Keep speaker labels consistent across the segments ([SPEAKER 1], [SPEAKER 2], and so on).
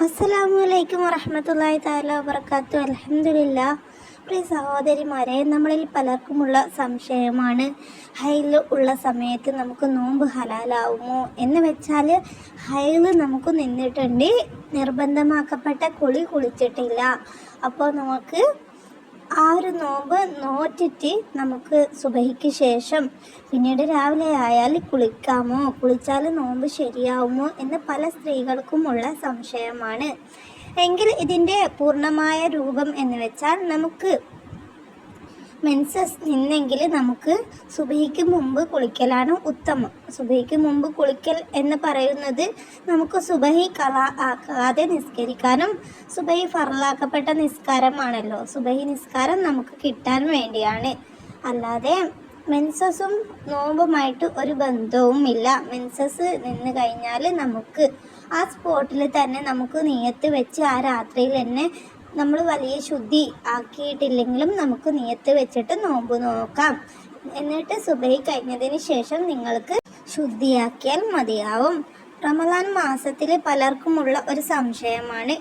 [SPEAKER 1] അസ്സലാമലൈക്കും വറഹ്മത്തുള്ളാഹി തആല വബറകാത്തു. അൽഹംദുലില്ലാഹ്. പ്രിയ സഹോദരിമാരെ, നമ്മളിൽ പലർക്കുമുള്ള സംശയമാണ് ഹൈൽ ഉള്ള സമയത്ത് നമുക്ക് നോമ്പ് ഹലാലാവുമോ എന്ന് വെച്ചാൽ, ഹൈൽ നമുക്ക് നിന്നിട്ടുണ്ട്, നിർബന്ധമാക്കപ്പെട്ട കുളിച്ചിട്ടില്ല. അപ്പോൾ നമുക്ക് ആ ഒരു നോമ്പ് നോറ്റിട്ട് നമുക്ക് സുബഹിക്ക് ശേഷം പിന്നീട് രാവിലെ ആയാൽ കുളിക്കാമോ, കുളിച്ചാൽ നോമ്പ് ശരിയാവുമോ എന്ന് പല സ്ത്രീകൾക്കുമുള്ള സംശയമാണ്. എങ്കിൽ ഇതിൻ്റെ പൂർണ്ണമായ രൂപം എന്ന് വെച്ചാൽ, നമുക്ക് മെൻസസ് നിന്നെങ്കിൽ നമുക്ക് സുബഹിക്ക് മുമ്പ് കുളിക്കലാണ് ഉത്തമം. സുബഹിക്ക് മുമ്പ് കുളിക്കൽ എന്ന് പറയുന്നത് നമുക്ക് സുബഹി ഖളാ ആക്കാതെ നിസ്കരിക്കാനും, സുബഹി ഫർളാക്കപ്പെട്ട നിസ്കാരമാണല്ലോ, സുബഹി നിസ്കാരം നമുക്ക് കിട്ടാൻ വേണ്ടിയാണ്. അല്ലാതെ മെൻസസും നോമ്പുമായിട്ട് ഒരു ബന്ധവുമില്ല. മെൻസസ് നിന്ന് കഴിഞ്ഞാൽ നമുക്ക് ആ സ്പോട്ടിൽ തന്നെ നമുക്ക് നിയത്ത് വെച്ച് ആ രാത്രിയിൽ തന്നെ നമ്മൾ വലിയ ശുദ്ധി ആക്കിയിട്ടില്ലെങ്കിലും നമുക്ക് നിയത്ത് വെച്ചിട്ട് നോമ്പ് നോക്കാം. എന്നിട്ട് സുബഹി കഴിഞ്ഞതിന് ശേഷം നിങ്ങൾക്ക് ശുദ്ധിയാക്കിയാൽ മതിയാവും. റമദാൻ മാസത്തിൽ പലർക്കുമുള്ള ഒരു സംശയമാണ്.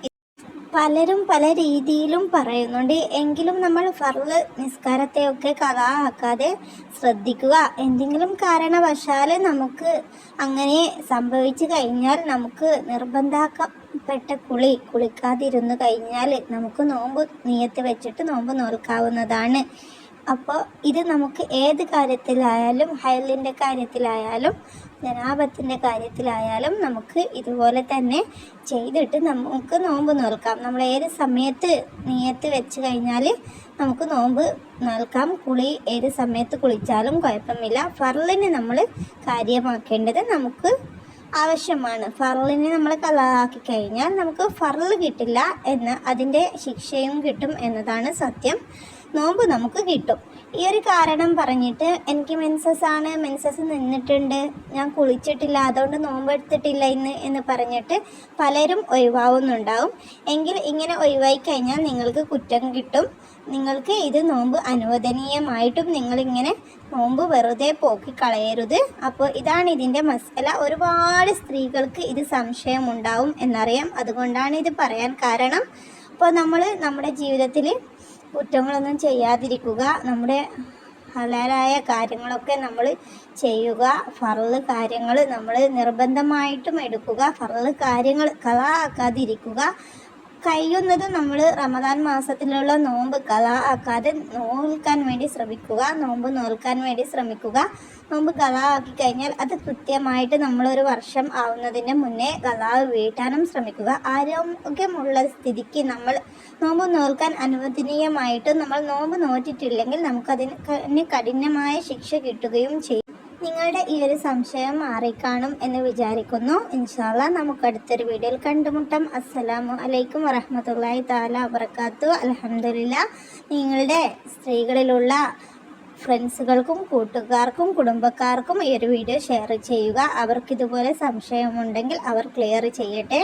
[SPEAKER 1] പലരും പല രീതിയിലും പറയുന്നുണ്ട്. എങ്കിലും നമ്മൾ ഫർള് നിസ്കാരത്തെയൊക്കെ ഖളാ ആക്കാതെ ശ്രദ്ധിക്കുക. എന്തെങ്കിലും കാരണവശാൽ നമുക്ക് അങ്ങനെ സംഭവിച്ചു കഴിഞ്ഞാൽ, നമുക്ക് നിർബന്ധമാക്കപ്പെട്ട കുളിക്കാതിരുന്നു കഴിഞ്ഞാൽ നമുക്ക് നോമ്പ് നിയത്ത് വെച്ചിട്ട് നോമ്പ് നോൽക്കാവുന്നതാണ്. അപ്പോൾ ഇത് നമുക്ക് ഏത് കാര്യത്തിലായാലും, ഹൈലിൻ്റെ കാര്യത്തിലായാലും ജനാബത്തിൻ്റെ കാര്യത്തിലായാലും നമുക്ക് ഇതുപോലെ തന്നെ ചെയ്തിട്ട് നമുക്ക് നോമ്പ് നോൽക്കാം. നമ്മൾ ഏത് സമയത്ത് നിയത്ത് വെച്ച് കഴിഞ്ഞാൽ നമുക്ക് നോമ്പ് നോൽക്കാം. കുളി ഏത് സമയത്ത് കുളിച്ചാലും കുഴപ്പമില്ല. ഫർളിന് നമ്മൾ കാര്യമാക്കേണ്ടത് നമുക്ക് ആവശ്യമാണ്. ഫർളിനെ നമ്മൾ ഖളാ ആക്കി കഴിഞ്ഞാൽ നമുക്ക് ഫർള് കിട്ടില്ല എന്ന്, അതിൻ്റെ ശിക്ഷയും കിട്ടും എന്നതാണ് സത്യം. നോമ്പ് നമുക്ക് കിട്ടും. ഈ ഒരു കാരണം പറഞ്ഞിട്ട് എനിക്ക് മെൻസസ് നിന്നിട്ടുണ്ട്, ഞാൻ കുളിച്ചിട്ടില്ല, അതുകൊണ്ട് നോമ്പ് എടുത്തിട്ടില്ല എന്ന് പറഞ്ഞിട്ട് പലരും ഒഴിവാവുന്നുണ്ടാവും. എങ്കിൽ ഇങ്ങനെ ഒഴിവായി കഴിഞ്ഞാൽ നിങ്ങൾക്ക് കുറ്റം കിട്ടും. നിങ്ങൾക്ക് ഇത് നോമ്പ് അനുവദനീയമായിട്ടും നിങ്ങളിങ്ങനെ നോമ്പ് വെറുതെ പോക്കി കളയരുത്. അപ്പോൾ ഇതാണ് ഇതിൻ്റെ മസല. ഒരുപാട് സ്ത്രീകൾക്ക് ഇത് സംശയമുണ്ടാവും എന്നറിയാം, അതുകൊണ്ടാണ് ഇത് പറയാൻ കാരണം. അപ്പോൾ നമ്മൾ നമ്മുടെ ജീവിതത്തിൽ കുറ്റങ്ങളൊന്നും ചെയ്യാതിരിക്കുക, നമ്മുടെ ഹലാലായ കാര്യങ്ങളൊക്കെ നമ്മൾ ചെയ്യുക, ഫർള് കാര്യങ്ങൾ നമ്മൾ നിർബന്ധമായിട്ടും എടുക്കുക, ഫർള് കാര്യങ്ങൾ ഖളാ ആക്കാതിരിക്കുക. കഴിയുന്നതും നമ്മൾ റമദാൻ മാസത്തിലുള്ള നോമ്പ് ഖളാ ആക്കാതെ നോൽക്കാൻ വേണ്ടി ശ്രമിക്കുക, നോമ്പ് നോൽക്കാൻ വേണ്ടി ശ്രമിക്കുക. നോമ്പ് ഖളാ ആക്കി കഴിഞ്ഞാൽ അത് കൃത്യമായിട്ട് നമ്മളൊരു വർഷം ആവുന്നതിന് മുന്നേ ഖളാ വീട്ടാനും ശ്രമിക്കുക. ആരോഗ്യമുള്ള സ്ഥിതിക്ക് നമ്മൾ നോമ്പ് നോൽക്കാൻ അനുവദനീയമായിട്ട് നമ്മൾ നോമ്പ് നോറ്റിട്ടില്ലെങ്കിൽ നമുക്കതിന് കഠിനമായ ശിക്ഷ കിട്ടുകയും ചെയ്യും. നിങ്ങളുടെ ഈ ഒരു സംശയം മാറിക്കാണും എന്ന് വിചാരിക്കുന്നു. ഇൻഷാ അല്ലാഹ് നമുക്ക് അടുത്തൊരു വീഡിയോയിൽ കണ്ടുമുട്ടാം. അസ്സലാമു അലൈക്കും വറഹ്മത്തുള്ളാഹി തആല വബറകാത്തു. അൽഹംദുലില്ലാഹ്. നിങ്ങളുടെ സ്ത്രീകളിലുള്ള ഫ്രണ്ട്സുകൾക്കും കൂട്ടുകാർക്കും കുടുംബക്കാർക്കും ഈ ഒരു വീഡിയോ ഷെയർ ചെയ്യുക. അവർക്കിതുപോലെ സംശയമുണ്ടെങ്കിൽ അവർ ക്ലിയർ ചെയ്യട്ടെ.